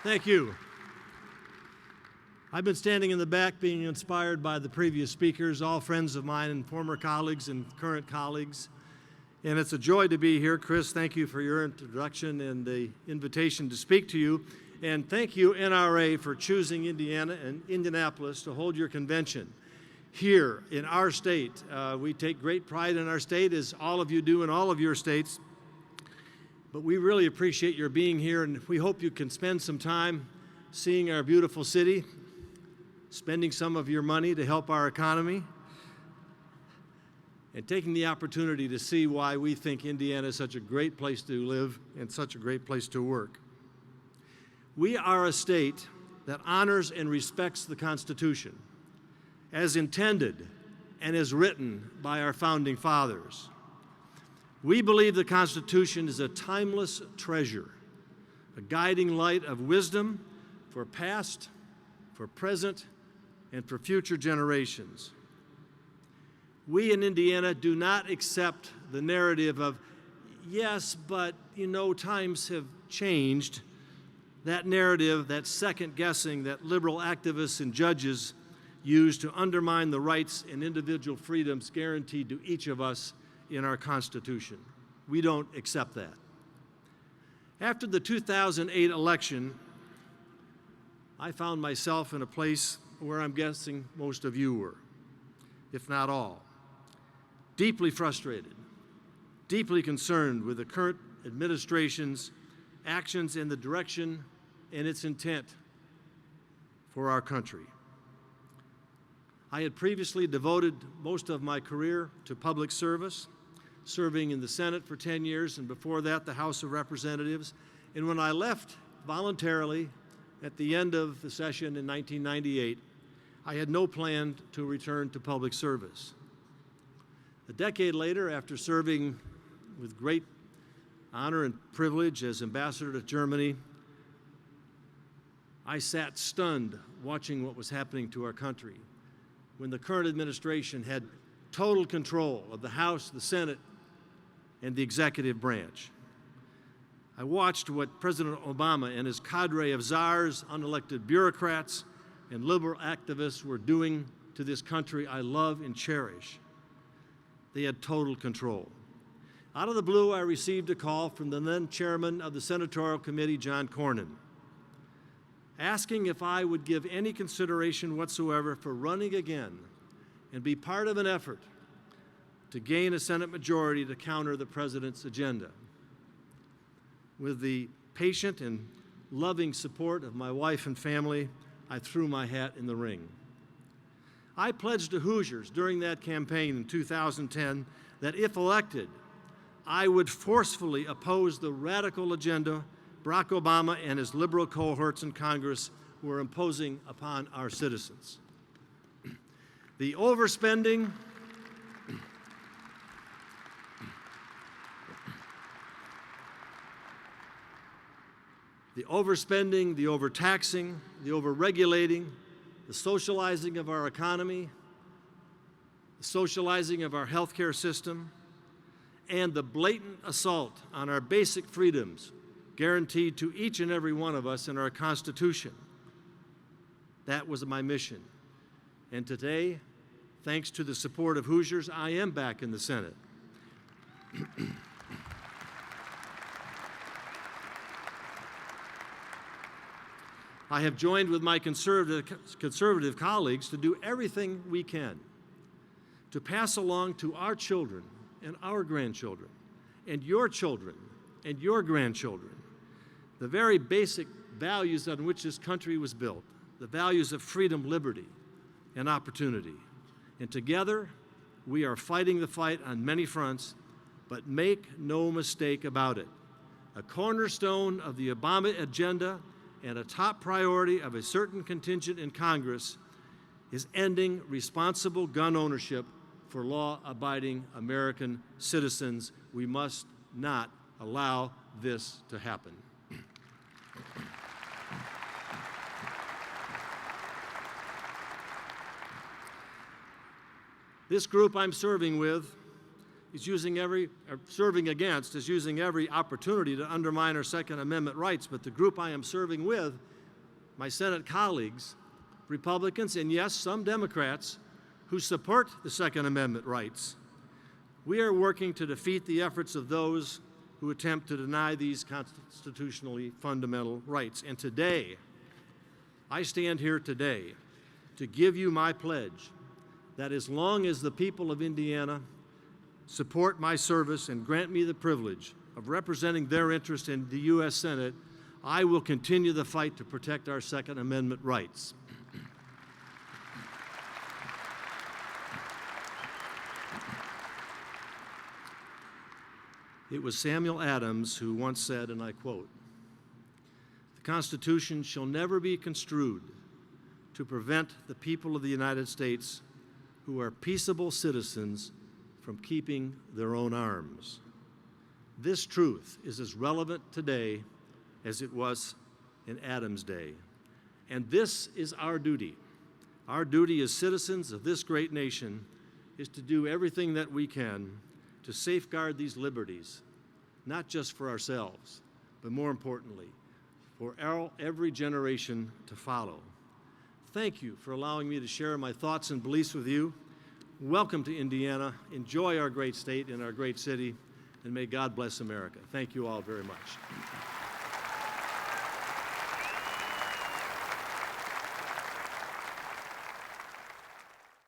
Thank you. I've been standing in the back being inspired by the previous speakers, all friends of mine and former colleagues and current colleagues. And it's a joy to be here. Chris, thank you for your introduction and the invitation to speak to you. And thank you, NRA, for choosing Indiana and Indianapolis to hold your convention here in our state. We take great pride in our state, as all of you do in all of your states. But we really appreciate your being here, and we hope you can spend some time seeing our beautiful city, spending some of your money to help our economy, and taking the opportunity to see why we think Indiana is such a great place to live and such a great place to work. We are a state that honors and respects the Constitution as intended and as written by our founding fathers. We believe the Constitution is a timeless treasure, a guiding light of wisdom for past, for present, and for future generations. We in Indiana do not accept the narrative of, yes, but you know, times have changed. That narrative, that second guessing that liberal activists and judges use to undermine the rights and individual freedoms guaranteed to each of us in our Constitution. We don't accept that. After the 2008 election, I found myself in a place where I'm guessing most of you were, if not all. Deeply frustrated, deeply concerned with the current administration's actions and the direction and its intent for our country. I had previously devoted most of my career to public service, serving in the Senate for 10 years and before that the House of Representatives. And when I left voluntarily at the end of the session in 1998, I had no plan to return to public service. A decade later, after serving with great honor and privilege as ambassador to Germany, I sat stunned watching what was happening to our country when the current administration had total control of the House, the Senate, and the executive branch. I watched what President Obama and his cadre of czars, unelected bureaucrats, and liberal activists were doing to this country I love and cherish. They had total control. Out of the blue, I received a call from the then chairman of the Senatorial Committee, John Cornyn, asking if I would give any consideration whatsoever for running again and be part of an effort to gain a Senate majority to counter the president's agenda. With the patient and loving support of my wife and family, I threw my hat in the ring. I pledged to Hoosiers during that campaign in 2010 that if elected, I would forcefully oppose the radical agenda Barack Obama and his liberal cohorts in Congress were imposing upon our citizens. The overspending, the overtaxing, the overregulating, the socializing of our economy, the socializing of our healthcare system, and the blatant assault on our basic freedoms guaranteed to each and every one of us in our Constitution. That was my mission. And today, thanks to the support of Hoosiers, I am back in the Senate. I have joined with my conservative colleagues to do everything we can to pass along to our children and our grandchildren and your children and your grandchildren the very basic values on which this country was built, the values of freedom, liberty, and opportunity. And together, we are fighting the fight on many fronts, but make no mistake about it. A cornerstone of the Obama agenda and a top priority of a certain contingent in Congress is ending responsible gun ownership for law-abiding American citizens. We must not allow this to happen. This group I'm serving with is using every opportunity to undermine our Second Amendment rights, but the group I am serving with my Senate colleagues, Republicans, and yes, some Democrats, who support the Second Amendment rights. We are working to defeat the efforts of those who attempt to deny these constitutionally fundamental rights. And today, I stand here today to give you my pledge that as long as the people of Indiana support my service and grant me the privilege of representing their interest in the U.S. Senate, I will continue the fight to protect our Second Amendment rights. It was Samuel Adams who once said, and I quote, "The Constitution shall never be construed to prevent the people of the United States who are peaceable citizens from keeping their own arms." This truth is as relevant today as it was in Adams' day. And this is our duty. Our duty as citizens of this great nation is to do everything that we can to safeguard these liberties, not just for ourselves, but more importantly, for every generation to follow. Thank you for allowing me to share my thoughts and beliefs with you. Welcome to Indiana. Enjoy our great state and our great city, and may God bless America. Thank you all very much.